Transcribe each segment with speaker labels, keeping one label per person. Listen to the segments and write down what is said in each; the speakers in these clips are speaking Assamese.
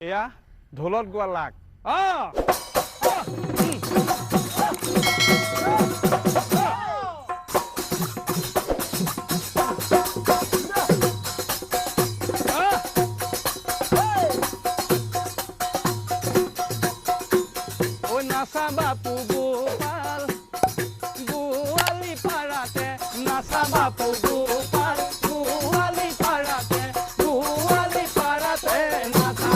Speaker 1: এয়া ঢোলত গোৱা লাগ নাচা বাপু গোপাল গোৱালি পাৰাতে নাচা বাপু গোপাল গোৱালি পাৰাতে নাচা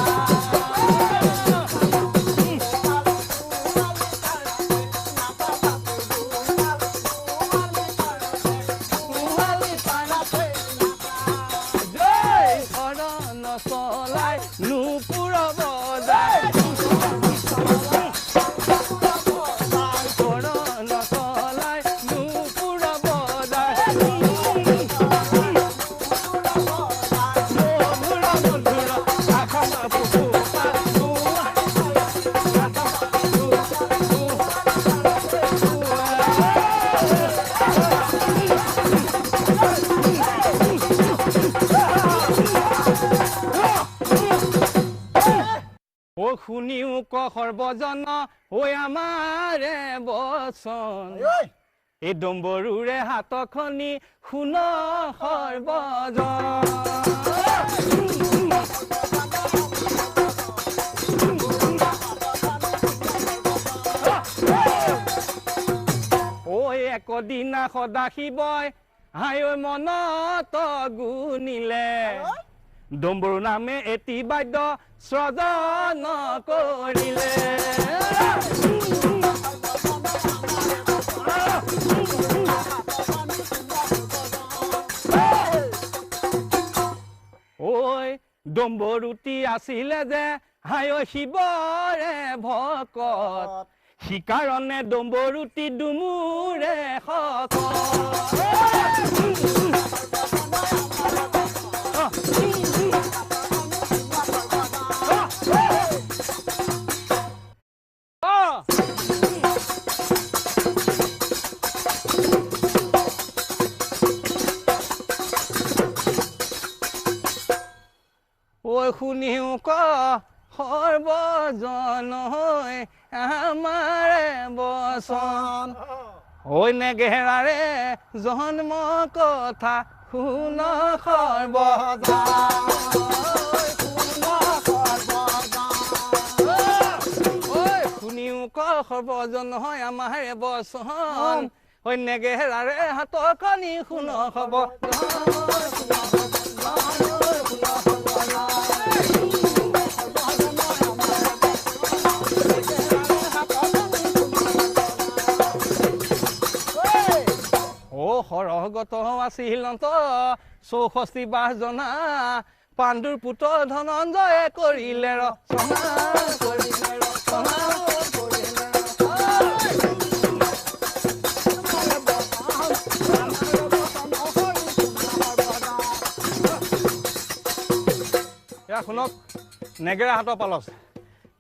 Speaker 1: গোৱালি পাৰাতে জয় শৰণ চলাই নুপুৰ বজাই শুনিও ক সৰ্বজন হৈ আমাৰে বচন এই ডম্বৰুৰে হাতখনি শুন সৰ্বজন ঐ একদিনা সদা শিৱই হাই মনত গুণিলে ডম্বৰু নামে এটি বাদ্য স্ৰজন কৰিলে ঐ ডম্বৰুটি আছিলে যে হাই শিৱৰে ভকত সিকাৰণে ডম্বৰুটি ডুমুৰে শকত শুনিও ক সৰ্বজন হৈ আমাৰে বচন ঐ নেগেৰাৰে জন্ম কথা শুন সৰ্বজন শুনিও ক সৰ্বজন হৈ আমাৰে বচন ঐ নেগেৰাৰে হাতখনি শুন সৰহগত আছিল চৌষষ্ঠি বাহ জনা পাণ্ডুৰ পুত্ৰ ধনঞ্জয়ে কৰিলে ৰচনা শুনক নেগেৰা হাতৰ পালচ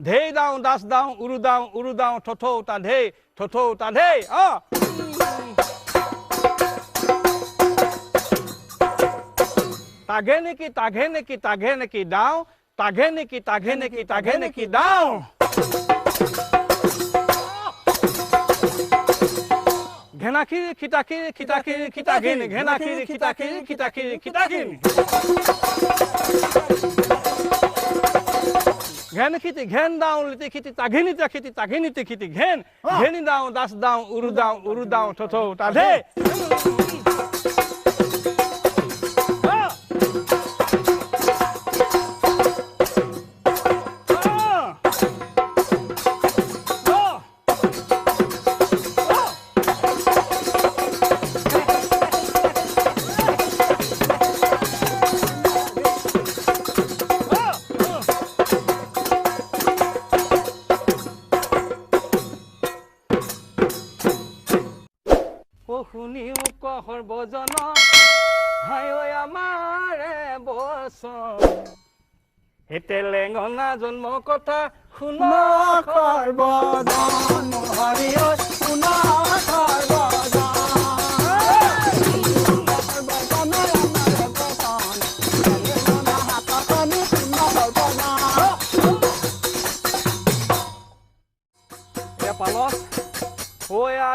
Speaker 1: ঢেই দাওঁ দাস দাওঁ উৰু দাওঁ থথৌ তাধেই তাঘে নেকি দাওঁ তাঘে নেকি দাওঁ ঘেনাখিৰি খিতাখিৰি ঘেনাখিৰি খিতাখিৰি ঘেন খিতি ঘেন দাওঁ লিটি খিতি তাঘিনিতে খিতি ঘেন ঘেনি দাওঁ দাস দাওঁ উৰু দাওঁ থথৌ তাধে শুনিও ক সৰ্বজন হাই আমাৰে বচন হেতে লেঙনা জন্ম কথা শুন সৰ্বজন হৰি শুন সৰ্বজন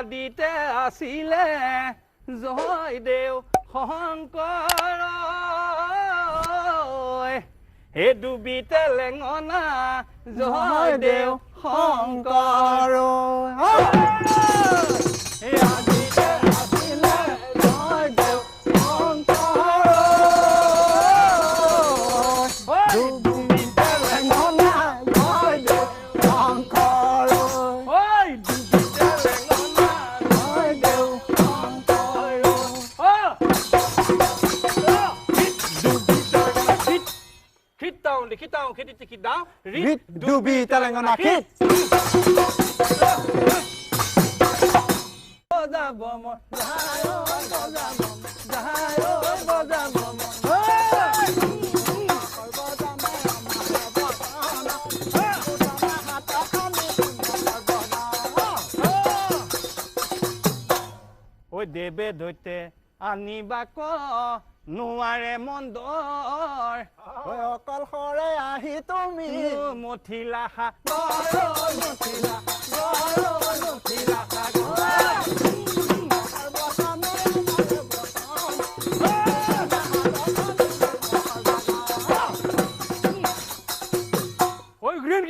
Speaker 1: আদিতে আছিলে জয়দেউ শংকৰ হে ডুবিতে লেঙনা জয়দেউ শংকৰ হে আদিতে আছিলে Jaideo Kita down, read,
Speaker 2: Dubi Telangana Kid.
Speaker 1: Oi debe doite anibak নোৱাৰে মন্দৰ
Speaker 2: অকল খৰে আহি তুমি
Speaker 1: মথিলা হা oi green